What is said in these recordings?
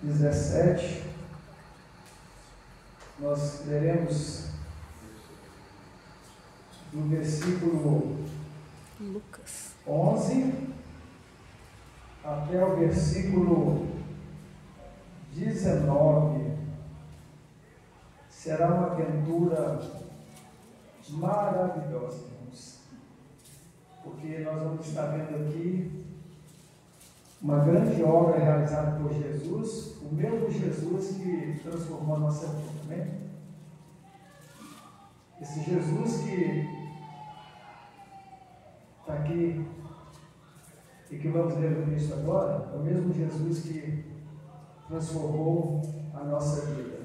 17, nós leremos do versículo Lucas 11 até o versículo 19. Será uma aventura maravilhosa, irmãos, porque nós vamos estar vendo aqui uma grande obra realizada por Jesus, o mesmo Jesus que transformou a nossa vida, amém? Esse Jesus que está aqui e que vamos ler no texto agora, é o mesmo Jesus que transformou a nossa vida.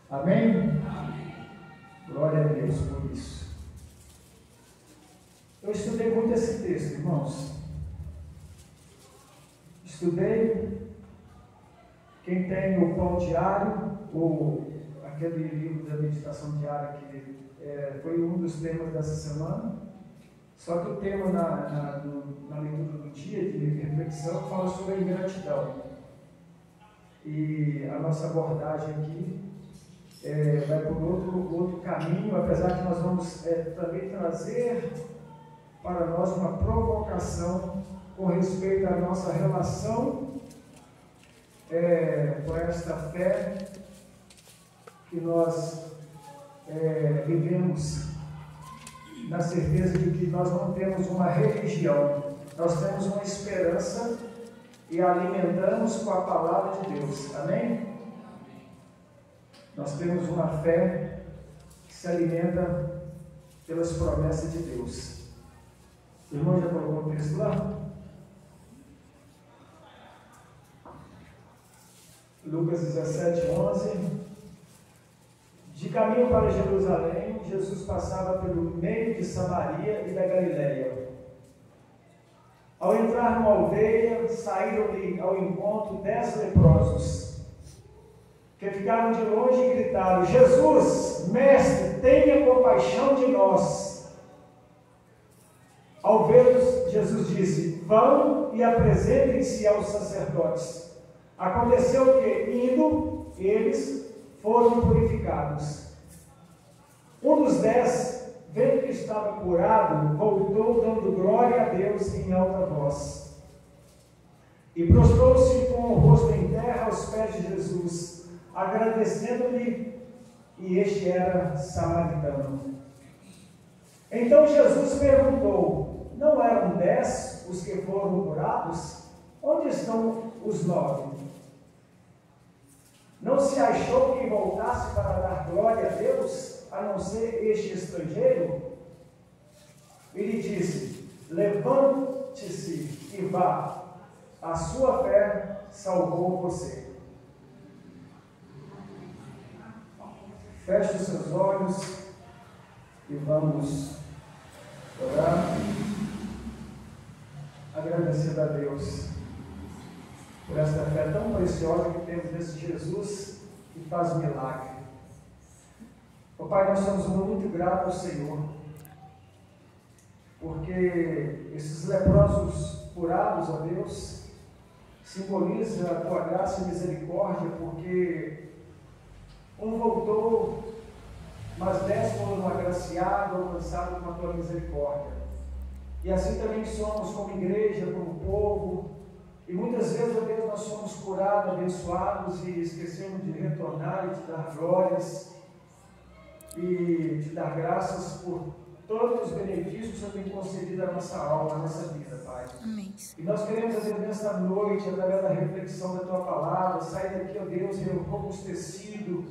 Amém? Amém. Glória a Deus por isso. Eu estudei muito esse texto, irmãos. Estudei. Quem tem o pão diário, ou aquele livro da meditação diária que foi um dos temas dessa semana. Só que o tema na leitura do dia de reflexão fala sobre a ingratidão. E a nossa abordagem aqui vai por outro caminho, apesar que nós vamos também trazer para nós uma provocação com respeito à nossa relação com esta fé que nós vivemos na certeza de que nós não temos uma religião, nós temos uma esperança e alimentamos com a palavra de Deus, amém? Nós temos uma fé que se alimenta pelas promessas de Deus. O irmão já colocou o texto lá? Lucas 17, 11. De caminho para Jerusalém, Jesus passava pelo meio de Samaria e da Galileia. Ao entrar numa aldeia, saíram-lhe ao encontro 10 leprosos, que ficaram de longe e gritaram: Jesus, mestre, tenha compaixão de nós. Ao vê-los, Jesus disse: vão e apresentem-se aos sacerdotes. Aconteceu que, indo, eles foram purificados. Um dos 10, vendo que estava curado, voltou dando glória a Deus em alta voz. E prostrou-se com o rosto em terra aos pés de Jesus, agradecendo-lhe, e este era samaritano. Então Jesus perguntou: não eram 10 os que foram curados? Onde estão os 9? Não se achou que voltasse para dar glória a Deus, a não ser este estrangeiro? Ele disse: levante-se e vá, a sua fé salvou você. Feche os seus olhos e vamos orar, agradecendo a Deus por esta fé tão preciosa que temos nesse Jesus que faz milagre. Oh, Pai, nós somos muito gratos ao Senhor, porque esses leprosos curados, ó Deus, simboliza a Tua graça e misericórdia, porque um voltou, mas 10 foram agraciados, alcançados com a Tua misericórdia. E assim também somos como igreja, como povo. E muitas vezes, ó Deus, nós somos curados, abençoados e esquecemos de retornar e te dar glórias e te dar graças por todos os benefícios que o Senhor tem concedido à nossa alma, à nossa vida, Pai. Amém. E nós queremos, ó Deus, nesta noite, através da reflexão da Tua palavra, sair daqui, ó Deus, robustecido,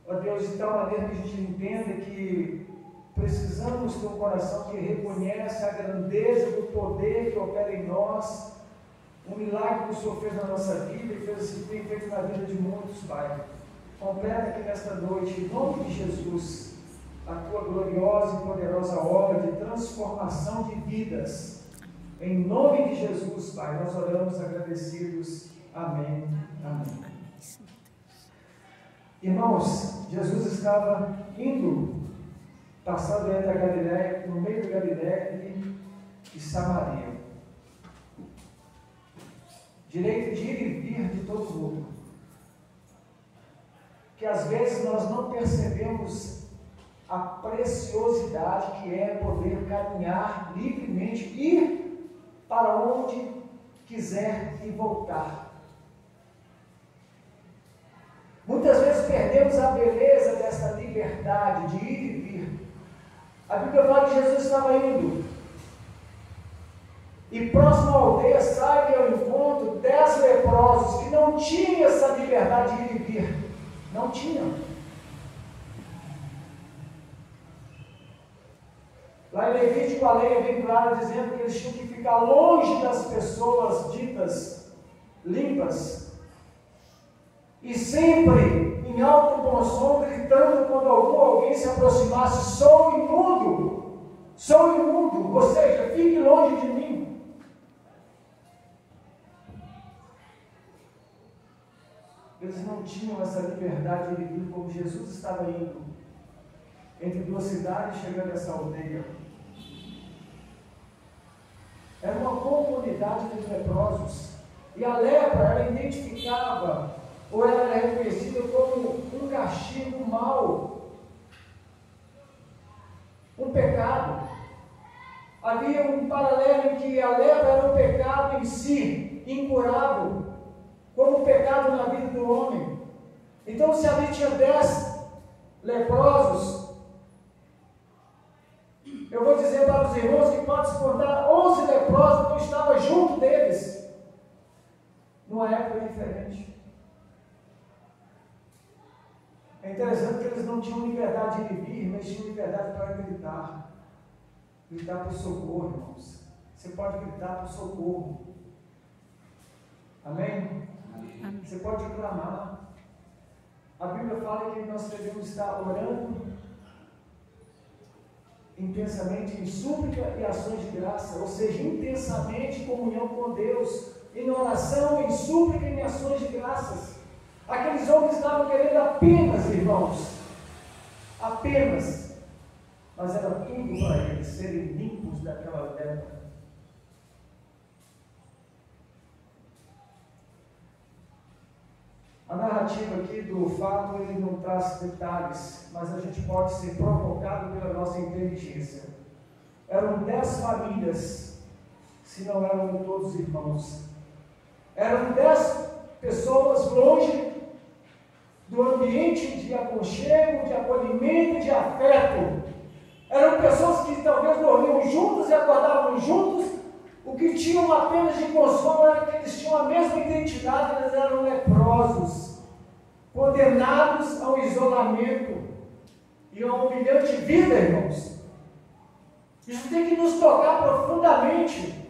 ó Deus, de tal maneira que a gente entenda que precisamos ter um coração que reconhece a grandeza do poder que opera em nós, um milagre que o Senhor fez na nossa vida e tem feito na vida de muitos, Pai. Completa aqui nesta noite, em nome de Jesus, a Tua gloriosa e poderosa obra de transformação de vidas. Em nome de Jesus, Pai, nós oramos agradecidos. Amém. Amém. Irmãos, Jesus estava indo, passando entre a Galileia, no meio da Galileia e Samaria. direito de ir e vir de todo mundo. Que às vezes nós não percebemos a preciosidade que é poder caminhar livremente, ir para onde quiser e voltar. Muitas vezes perdemos a beleza dessa liberdade de ir e vir. A Bíblia fala que Jesus estava indo, e próximo à aldeia sai ao encontro 10 leprosos que não tinham essa liberdade de ir e vir. Não tinham. Lá em Levítico, a lei é bem clara, dizendo que eles tinham que ficar longe das pessoas ditas limpas, e sempre em alto bom som, gritando quando alguém se aproximasse: sou imundo, ou seja, fique longe de mim. Eles não tinham essa liberdade de vir como Jesus estava indo, entre 2 cidades, chegando a essa aldeia. Era uma comunidade de leprosos, e a lepra, ela identificava, ou ela era reconhecida como um castigo mau, um pecado. Havia um paralelo em que a lepra era um pecado em si, incurável, como um pecado na vida do homem. Então, se ali tinha 10 leprosos, eu vou dizer para os irmãos que pode se contar 11 leprosos que eu estava junto deles, numa época diferente. É interessante que eles não tinham liberdade de vir, mas tinham liberdade para gritar por socorro, irmãos. Você pode gritar por socorro. Amém? Amém. Você pode clamar. A Bíblia fala que nós devemos estar orando intensamente em súplica e ações de graça, ou seja, intensamente em comunhão com Deus, em oração, em súplica e em ações de graças. Aqueles homens estavam querendo apenas, irmãos, apenas, mas era tudo para eles serem limpos daquela lepra. A narrativa aqui do fato, ele não traz detalhes, mas a gente pode ser provocado pela nossa inteligência. Eram 10 famílias, se não eram todos irmãos. Eram 10 pessoas longe do ambiente de aconchego, de acolhimento, de afeto. Eram pessoas que talvez dormiam juntos e acordavam juntos. O que tinham apenas de consolo era que eles tinham a mesma identidade, eles eram leprosos, condenados ao isolamento e a uma humilhante vida, irmãos. Isso tem que nos tocar profundamente,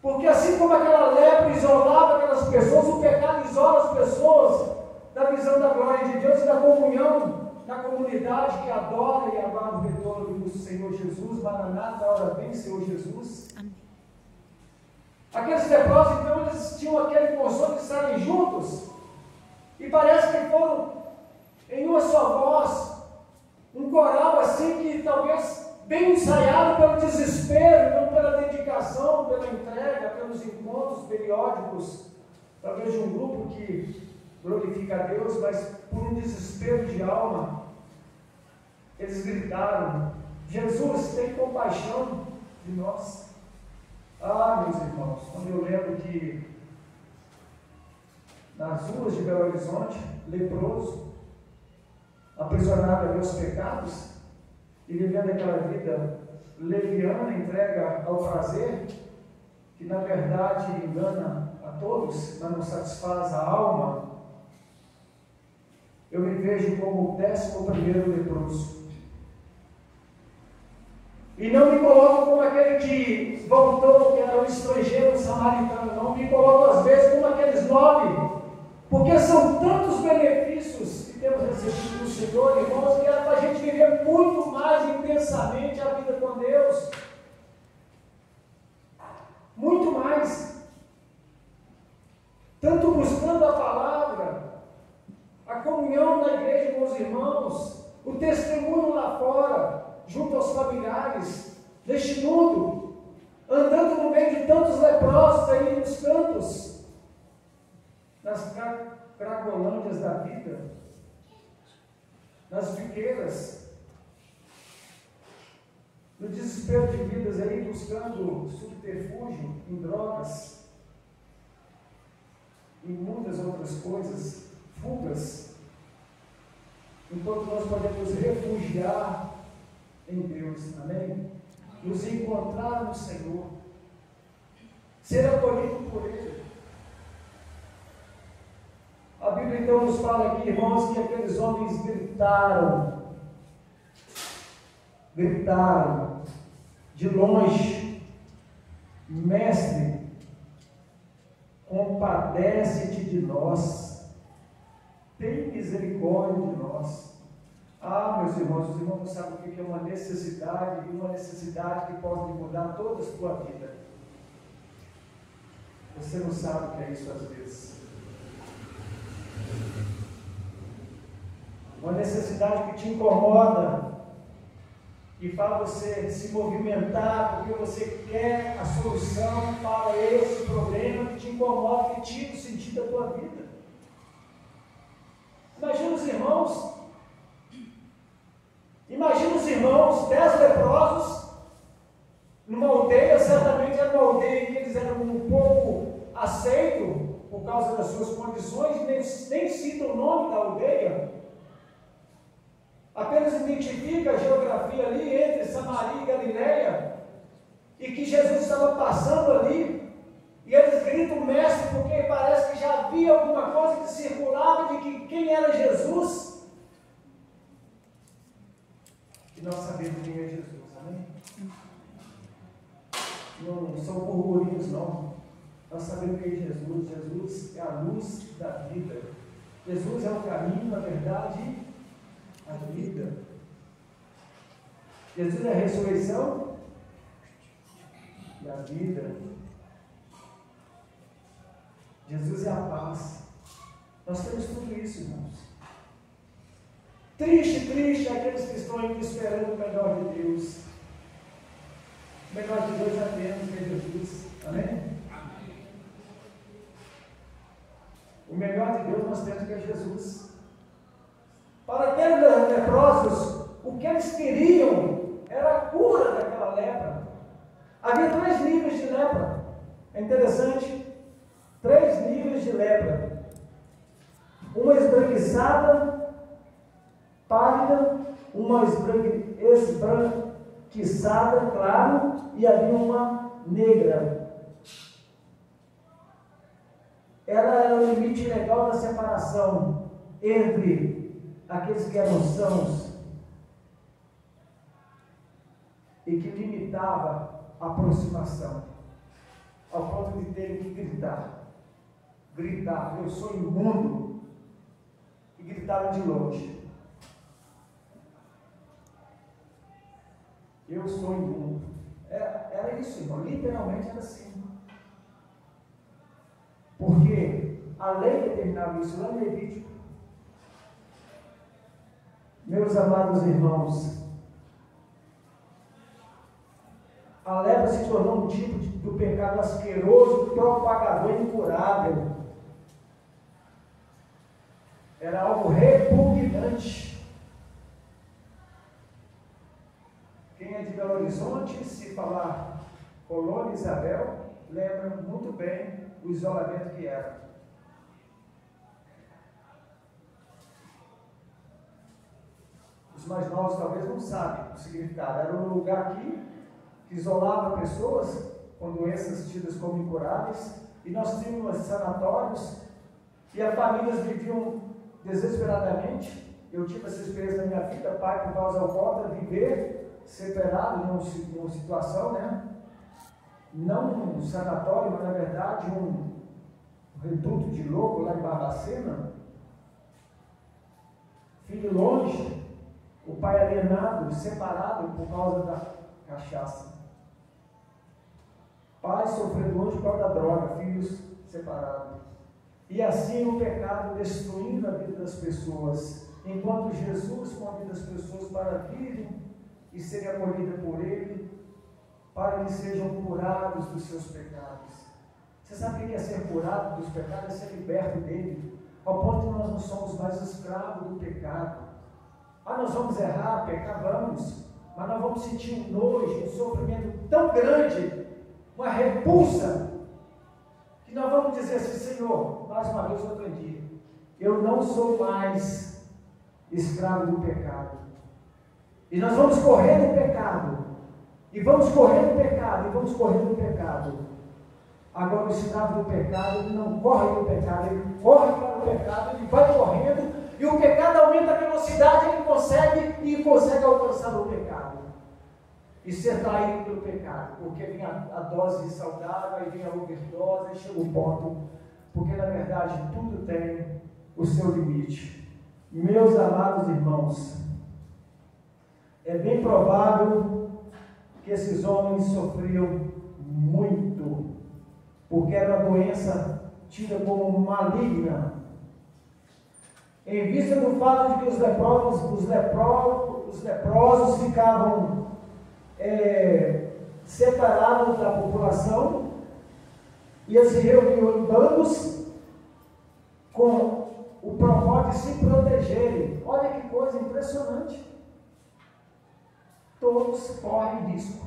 porque assim como aquela lepra isolava aquelas pessoas, o pecado isola as pessoas da visão da glória de Deus e da comunhão da comunidade que adora e aguarda o retorno do Senhor Jesus. Maranata, hora vem, Senhor Jesus. Amém. Aqueles leprosos, então, eles tinham aquele consolo de estarem juntos, e parece que foram em uma só voz, um coral assim que talvez bem ensaiado pelo desespero, não pela dedicação, pela entrega, pelos encontros periódicos, talvez de um grupo que glorifica a Deus, mas por um desespero de alma, eles gritaram: Jesus, tem compaixão de nós. Ah, meus irmãos, quando eu lembro que nas ruas de Belo Horizonte, leproso, aprisionado a meus pecados e vivendo aquela vida leviana, entrega ao prazer, que na verdade engana a todos, mas não satisfaz a alma, eu me vejo como o 11º leproso. E não me coloco como aquele que voltou, que era um estrangeiro, um samaritano, não. Me coloco às vezes como aqueles 9, porque são tantos benefícios que temos recebido do Senhor, irmãos, que era para a gente viver muito mais intensamente a vida com Deus. Muito mais. Tanto buscando a palavra, a comunhão da igreja com os irmãos, o testemunho lá fora, junto aos familiares, neste mundo, andando no meio de tantos leprosos aí nos cantos Cragolândias da vida, nas biqueiras, no desespero de vidas aí, buscando subterfúgio em drogas e muitas outras coisas, fugas, enquanto nós podemos refugiar em Deus, amém? Nos encontrar no Senhor, ser acolhido por Ele. A Bíblia então nos fala aqui, irmãos, que aqueles homens gritaram de longe: Mestre, compadece-te de nós, tem misericórdia de nós. Ah, meus irmãos, os irmãos não sabem o que é uma necessidade, e uma necessidade que pode mudar toda a sua vida. Você não sabe o que é isso às vezes. Uma necessidade que te incomoda e faz você se movimentar porque você quer a solução para esse problema que te incomoda, que tira o sentido da tua vida. Imagina os irmãos, 10 leprosos, numa aldeia, certamente era uma aldeia em que eles eram um pouco aceitos por causa das suas condições, nem cita o nome da aldeia, apenas identifica a geografia ali entre Samaria e Galileia, e que Jesus estava passando ali, e eles gritam Mestre, porque parece que já havia alguma coisa que circulava de que quem era Jesus. E nós sabemos quem é Jesus, amém? Não são burburinhos, não. Nós sabemos quem é Jesus. Jesus é a luz da vida. Jesus é o caminho, a verdade e a vida. Jesus é a ressurreição da vida. Jesus é a paz. Nós temos tudo isso, irmãos. Triste aqueles que estão ainda esperando o melhor de Deus. O melhor de Deus já temos, que é Jesus. Amém? O melhor de Deus nós temos, que é Jesus. Para aqueles leprosos, o que eles queriam era a cura daquela lepra. Havia 3 níveis de lepra. É interessante. 3 níveis de lepra. Uma esbranquiçada, pálida, uma esbranquiçada, claro, e havia uma negra. Ela era o limite legal da separação entre aqueles que eram sãos e que limitava a aproximação, ao ponto de terem que gritar, eu sou imundo, e gritaram de longe. Eu sou imundo. Era isso, irmão. Literalmente era assim. Porque a lei determinava isso lá no Levítico. Meus amados irmãos, a lepra se tornou um tipo do pecado asqueroso, propagador incurável. Era algo repugnante. Quem é de Belo Horizonte, se falar Colônia Isabel, lembra muito bem o isolamento que era. Os mais novos talvez não sabem o significado. Era um lugar aqui que isolava pessoas com doenças tidas como incuráveis, e nós tínhamos sanatórios e as famílias viviam desesperadamente. Eu tive essa experiência na minha vida, pai por causa alcoólatra, viver separado numa situação, né? Não um sanatório, mas na verdade um reduto de louco lá em Barbacena. Filho longe, o pai alienado, separado por causa da cachaça. Pai sofrendo longe por causa da droga, filhos separados. E assim o pecado destruindo a vida das pessoas, enquanto Jesus convida as pessoas para virem e serem acolhidas por Ele, para que sejam curados dos seus pecados. Você sabe o que é ser curado dos pecados? É ser liberto dele. ao ponto que nós não somos mais escravos do pecado. Nós vamos errar, pecar, vamos, mas nós vamos sentir um nojo, um sofrimento tão grande, uma repulsa, que nós vamos dizer assim: Senhor, mais uma vez eu aprendi, eu não sou mais escravo do pecado. E nós vamos correr no pecado, e vamos correr no pecado, e vamos correr no pecado. Agora o escravo do pecado, ele não corre do pecado, ele corre para o pecado, ele vai correndo, e o pecado aumenta a velocidade, ele consegue alcançar o pecado. E ser traído pelo pecado, porque vem a dose saudável, aí vem a overdose, aí chega o ponto, porque na verdade tudo tem o seu limite. Meus amados irmãos, é bem provável que esses homens sofriam muito, porque era uma doença tida como maligna, em vista do fato de que os leprosos ficavam separados da população, e eles se reuniam em bandos com o propósito de se protegerem. Olha que coisa impressionante. Todos correm risco.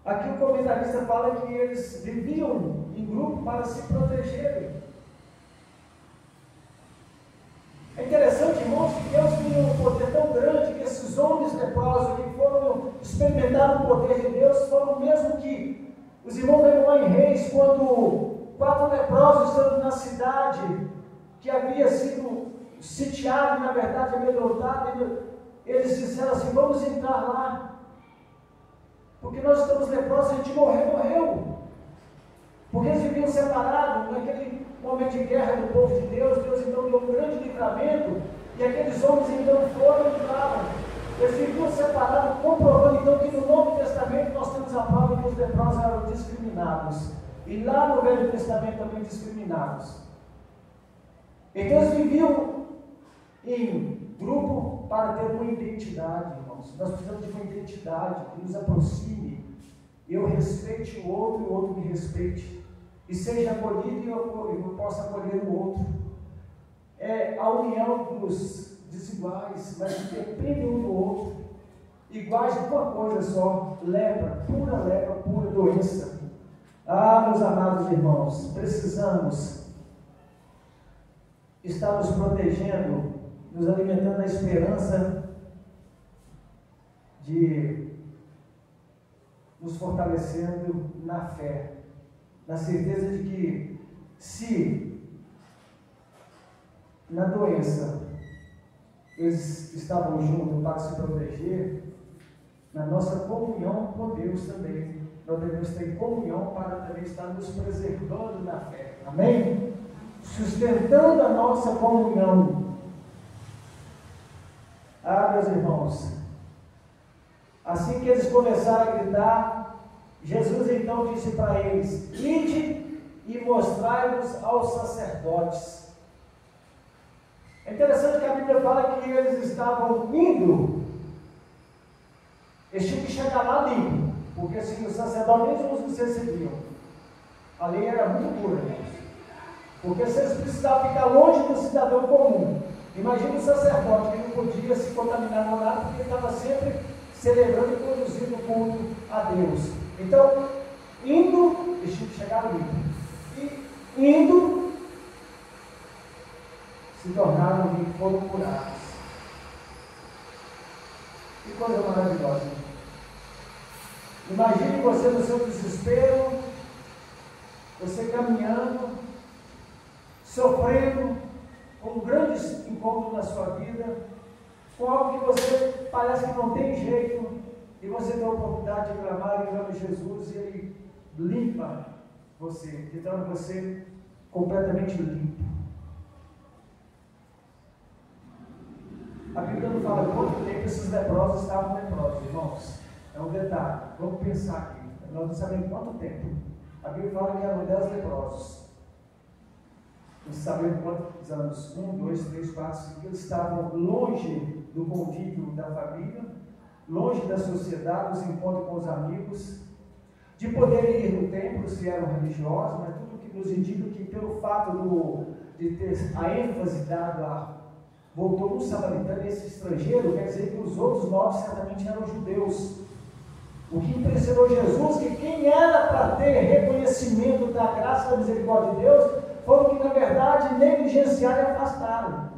Aqui o comentarista fala que eles viviam em grupo para se protegerem. É interessante, irmãos, que Deus tinha um poder tão grande que esses homens leprosos que foram experimentar o poder de Deus foram mesmo que os irmãos lembram lá em Reis, quando 4 leprosos estando na cidade que havia sido sitiada, na verdade amedrontada, eles disseram assim: vamos entrar lá, porque nós estamos leprosos, a gente morreu. Porque eles viviam separados naquele momento de guerra do povo de Deus. Deus então deu um grande livramento, e aqueles homens então foram e entraram. Eles viviam separados, comprovando então que no Novo Testamento nós temos a prova que os leprosos eram discriminados, e lá no Velho Testamento também discriminados. Então eles viviam em grupo para ter uma identidade, irmãos. Nós precisamos de uma identidade que nos aproxime. Eu respeite o outro e o outro me respeite. E seja acolhido e eu possa acolher o outro. É a união dos desiguais, mas que dependem um do outro. Iguais de uma coisa só: lepra, pura doença. Meus amados irmãos, precisamos estar nos protegendo, nos alimentando da esperança de nos fortalecendo na fé, na certeza de que, se na doença eles estavam juntos para se proteger, na nossa comunhão com Deus também, nós devemos ter comunhão para também estar nos preservando na fé. Amém? Sustentando a nossa comunhão. Meus irmãos, assim que eles começaram a gritar, Jesus então disse para eles: ide e mostrai-vos aos sacerdotes. É interessante que a Bíblia fala que eles estavam indo, eles tinham que chegar lá limpo, porque assim, os sacerdotes não os recebiam. A lei era muito dura, irmãos. Porque se eles precisavam ficar longe do cidadão comum, imagina o sacerdote que não podia se contaminar com nada, porque ele estava sempre celebrando e conduzindo o culto a Deus. Então, indo, eles tinham que chegar limpo. E indo, se tornaram limpos, foram curados. Que coisa maravilhosa. Imagine você no seu desespero, você caminhando, sofrendo, com um grande incômodo na sua vida, com algo que você parece que não tem jeito, e você tem a oportunidade de clamar em nome de Jesus, e Ele limpa você, e torna você completamente limpo. A Bíblia não fala quanto tempo esses leprosos estavam leprosos, irmãos. É um detalhe, vamos pensar aqui. Nós não sabemos quanto tempo. A Bíblia fala que eram 10 leprosos. Não sabemos quantos anos, 1, 2, 3, 4, 5, eles estavam longe do convívio da família, longe da sociedade, dos encontros com os amigos, de poderem ir no templo se eram religiosos, mas tudo que nos indica que pelo fato de ter a ênfase dada a voltou um samaritano e esse estrangeiro, quer dizer que os outros 9 certamente eram judeus. O que impressionou Jesus é que quem era para ter reconhecimento da graça e da misericórdia de Deus foram que, na verdade, negligenciaram e afastaram.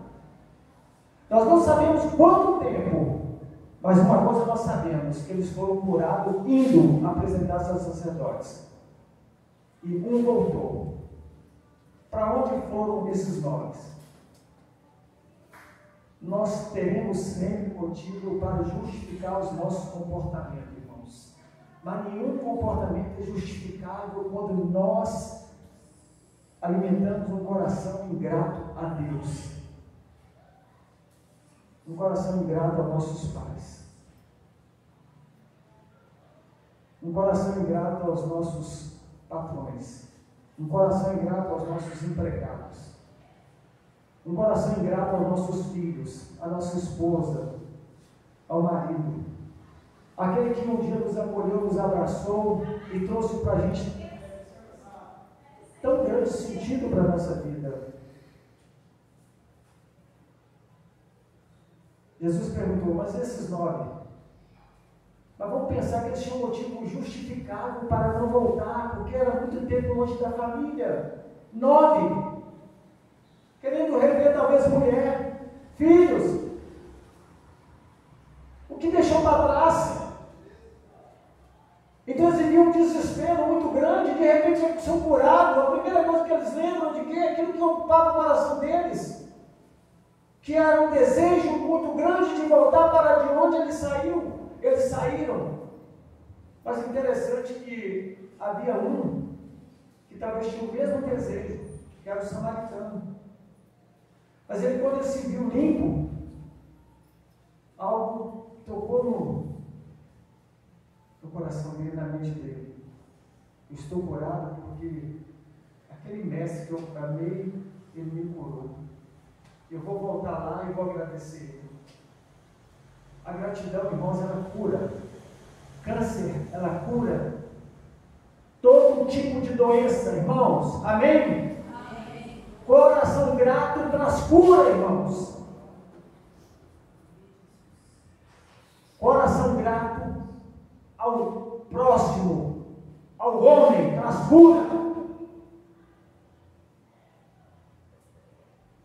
Nós não sabemos quanto tempo, mas uma coisa nós sabemos, que eles foram curados indo apresentar-se aos sacerdotes. E um voltou. Para onde foram esses 9? Nós teremos sempre motivo para justificar os nossos comportamentos, irmãos. Mas nenhum comportamento é justificável quando nós alimentamos um coração ingrato a Deus. Um coração ingrato aos nossos pais. Um coração ingrato aos nossos patrões. Um coração ingrato aos nossos empregados. Um coração ingrato aos nossos filhos, à nossa esposa, ao marido. Aquele que um dia nos acolheu, nos abraçou e trouxe para a gente tão grande sentido para a nossa vida. Jesus perguntou, mas esses 9? Mas vamos pensar que eles tinham um motivo justificável para não voltar, porque era muito tempo longe da família. 9. Querendo rever talvez mulher, filhos. O que deixou para trás? Então eles viviam um desespero muito grande, de repente eles são curados. A primeira coisa que eles lembram de quê? Aquilo que ocupava o coração deles. Que era um desejo muito grande de voltar para de onde ele saiu. Eles saíram. Mas é interessante que havia um que talvez tinha o mesmo desejo, que era o samaritano. Mas ele, quando ele se viu limpo, algo tocou no coração dele, na mente dele. Eu estou curado porque aquele mestre que eu amei, ele me curou. Eu vou voltar lá e vou agradecer ele. A gratidão, irmãos, ela cura. Câncer, ela cura. Todo tipo de doença, irmãos. Amém? Amém. Coração grato traz cura, irmãos. Coração grato ao próximo, ao homem, traz cura.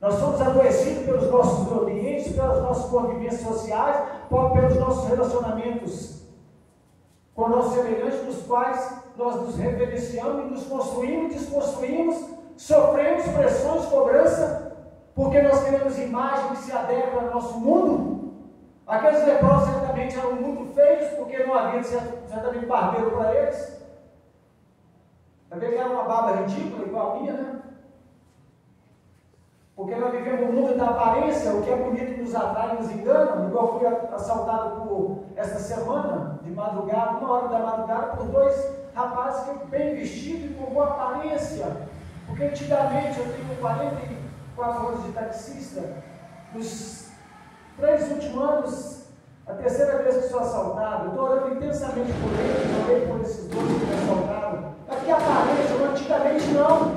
Nós somos adoecidos pelos nossos ambientes, pelas nossas convivências sociais, pelos nossos relacionamentos com nossos semelhantes, dos quais nós nos reverenciamos e nos construímos, desconstruímos, sofremos pressões, cobrança, porque nós queremos imagem que se adequa ao nosso mundo. Aqueles leprosos certamente eram muito feios, porque não havia certamente barbeiro para eles. Também era uma barba ridícula, igual a minha, né? Porque nós vivemos um mundo da aparência, o que é bonito nos atrai, nos engana. Igual eu fui assaltado esta semana, de madrugada, 1h da madrugada, por 2 rapazes que bem vestidos e com boa aparência. Porque antigamente, eu tenho 44 anos de taxista, nos 3 últimos anos, a terceira vez que sou assaltado, eu estou orando intensamente por eles, orei por esses 2 que me assaltaram. Mas que aparência, antigamente não.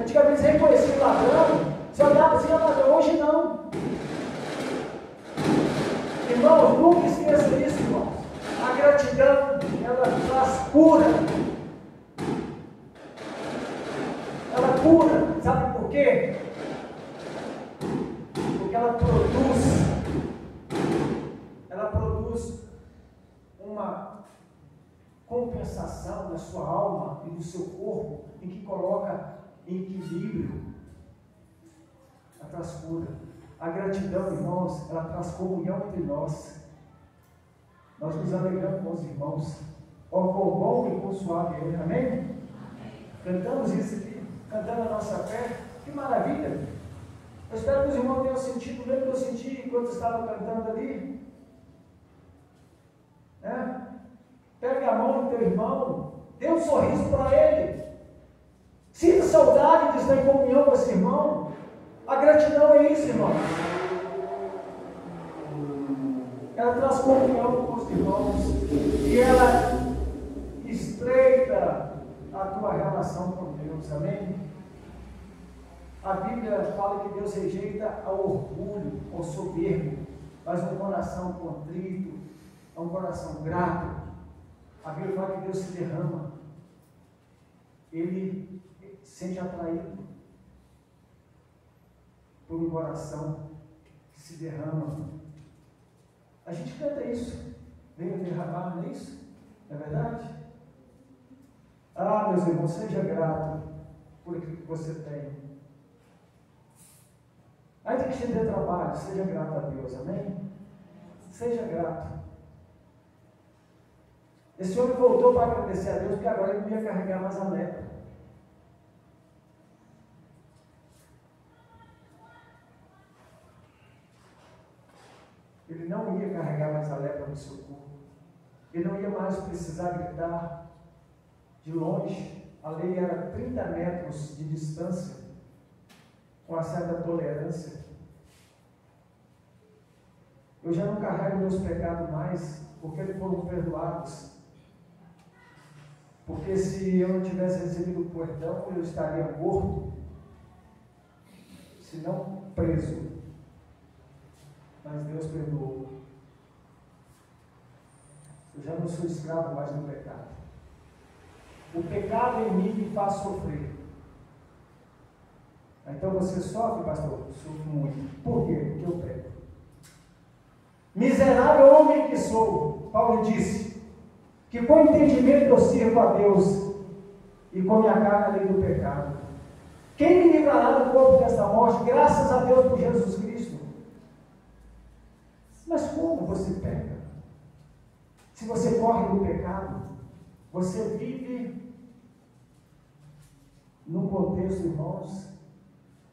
Antigamente você reconhecia o ladrão, você olhava assim, ladrão, hoje não. Irmãos, nunca esqueça isso, irmãos. A gratidão, ela traz cura. Ela cura, sabe por quê? Porque ela produz uma compensação na sua alma e no seu corpo, em que coloca em equilíbrio. Ela traz cura. A gratidão, irmãos, ela traz comunhão entre nós. Nós nos alegramos com os irmãos. Ó, quão bom e quão suave é. Amém? Amém? Cantamos isso aqui, cantando a nossa fé. Que maravilha! Eu espero que os irmãos tenham sentido, mesmo que eu senti enquanto estava cantando ali. Né? Pega a mão do teu irmão, dê um sorriso para ele. Sinta saudade de estar em comunhão com esse irmão. A gratidão é isso, irmão. Ela traz comunhão com os irmãos e ela estreita a tua relação coração com Deus, amém? A Bíblia fala que Deus rejeita ao orgulho, ao soberbo, mas um coração contrito, um coração grato. A Bíblia fala que Deus se derrama, Ele se sente atraído por um coração que se derrama. A gente canta isso, venha derramar, não é isso? Não é verdade? Ah, meus irmãos, seja grato por aquilo que você tem. Ainda que te dê trabalho, seja grato a Deus, amém? Seja grato. Esse homem voltou para agradecer a Deus, porque agora ele não ia carregar mais a lepra. Ele não ia carregar mais a lepra no seu corpo. Ele não ia mais precisar gritar de longe. A lei era 30 metros de distância, com uma certa tolerância. Eu já não carrego meus pecados mais, porque eles foram perdoados. Porque se eu não tivesse recebido o perdão, eu estaria morto, se não preso. Mas Deus perdoou. Eu já não sou escravo mais do pecado. O pecado em mim me faz sofrer. Então você sofre, pastor? Sofro muito. Por quê? Porque eu peco. Miserável homem que sou, Paulo disse, que com entendimento eu sirvo a Deus e com minha carne a lei do pecado. Quem me livrará do corpo desta morte? Graças a Deus por Jesus Cristo. Mas como você peca? Se você corre do pecado, você vive num contexto, irmãos,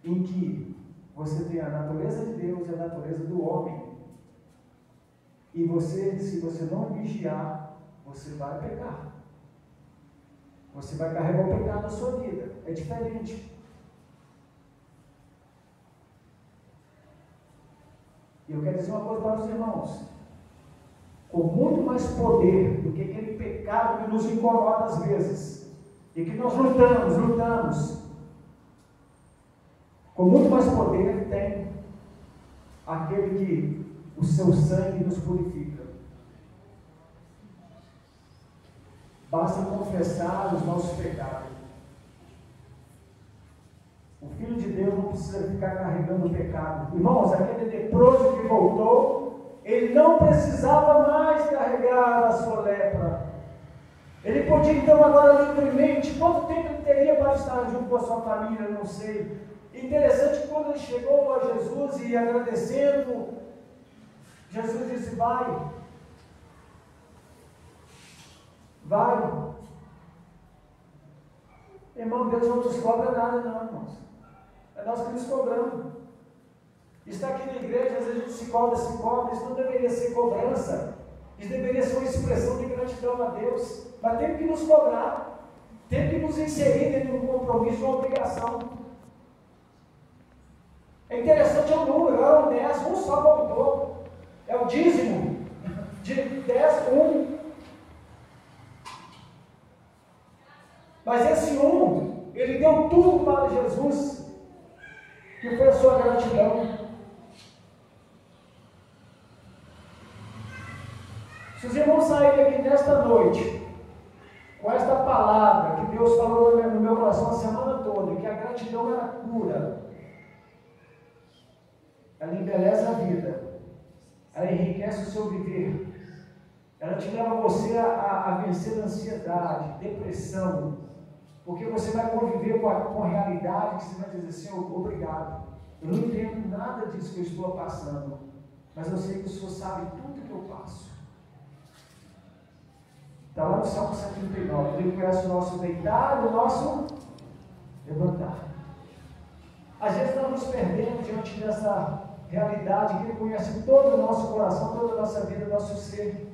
em que você tem a natureza de Deus e a natureza do homem. E você, se você não vigiar, você vai pecar. Você vai carregar o pecado na sua vida. É diferente. E eu quero dizer uma coisa para os irmãos. Com muito mais poder do que aquele pecado que nos incomoda às vezes. E que nós lutamos. Com muito mais poder tem aquele que o seu sangue nos purifica. Basta confessar os nossos pecados. O Filho de Deus não precisa ficar carregando o pecado. Irmãos, aquele leproso que voltou, ele não precisava mais carregar a sua lepra. Ele podia então agora livremente, quanto tempo ele teria para estar junto com a sua família, eu não sei. Interessante que quando ele chegou a Jesus e agradecendo, Jesus disse: vai. Irmão, Deus não nos cobra nada não, irmãos. É nós que nos cobramos. Está aqui na igreja, às vezes a gente se cobra. Isso não deveria ser cobrança. Isso deveria ser uma expressão de gratidão a Deus. Mas tem que nos cobrar. Tem que nos inserir dentro de um compromisso, uma obrigação. É interessante o número, eram 10, um só voltou. É o dízimo. De 10, 1. Mas esse ele deu tudo para Jesus, que foi a sua gratidão. Se os irmãos saírem aqui nesta noite, com esta palavra que Deus falou no meu coração a semana toda, que a gratidão era cura, ela embeleza a vida, ela enriquece o seu viver, ela te leva você a vencer a ansiedade, depressão, porque você vai conviver com a realidade que você vai dizer: Senhor, obrigado. Eu não entendo nada disso que eu estou passando, mas eu sei que o Senhor sabe tudo que eu passo. Está lá no Salmo 139. Ele conhece o nosso deitar e o nosso levantar. Às vezes nós nos perdemos diante dessa realidade que Ele conhece todo o nosso coração, toda a nossa vida, o nosso ser.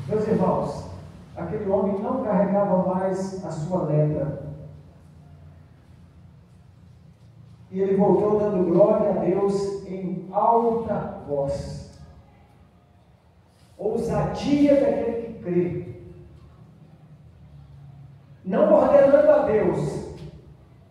Meus irmãos, aquele homem não carregava mais a sua lepra. E ele voltou dando glória a Deus em alta voz. Ousadia daquele que crer. Não ordenando a Deus,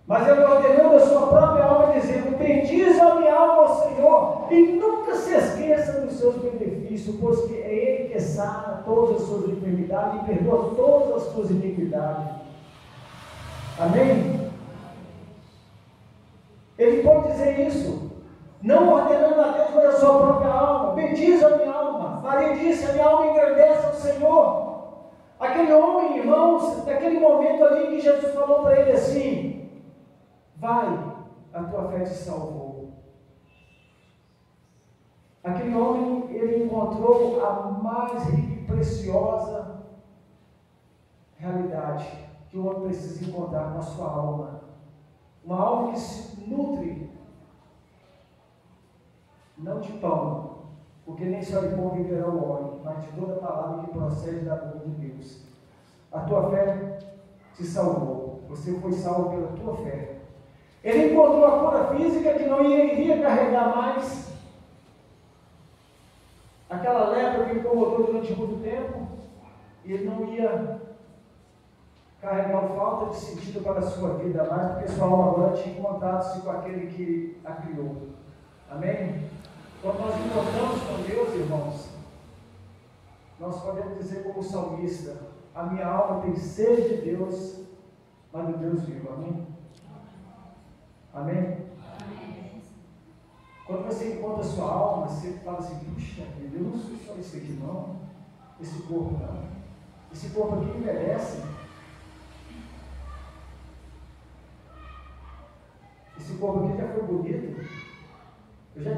mas ele ordenando a sua própria alma, dizendo: bendize a minha alma ao Senhor, e nunca se esqueça dos seus benefícios, pois que é Ele que sara todas as suas enfermidades e perdoa todas as suas iniquidades. Amém? Ele pode dizer isso, não ordenando a Deus, mas a sua própria alma: bendize a minha alma. Maria disse: a minha alma engrandece ao Senhor. Aquele homem, irmãos, naquele momento ali que Jesus falou para ele assim: vai, a tua fé te salvou. Aquele homem, ele encontrou a mais rica e preciosa realidade que o homem precisa encontrar na sua alma. Uma alma que se nutre, não de pão, porque nem só de pão viverá o homem, mas de toda palavra que procede da boca de Deus. A tua fé te salvou. Você foi salvo pela tua fé. Ele encontrou a cura física, que não iria carregar mais aquela lepra que incomodou durante muito tempo, e ele não ia carregar falta de sentido para a sua vida mais, porque sua alma agora tinha encontrado-se com aquele que a criou. Amém? Quando nós encontramos com Deus, irmãos, nós podemos dizer como salmista: a minha alma tem sede de Deus, mas do Deus vivo. Amém? Amém? Amém? Quando você encontra a sua alma, você fala assim: puxa vida, eu não sou só isso aqui não, esse corpo não, esse corpo aqui envelhece, esse corpo aqui já foi bonito, eu já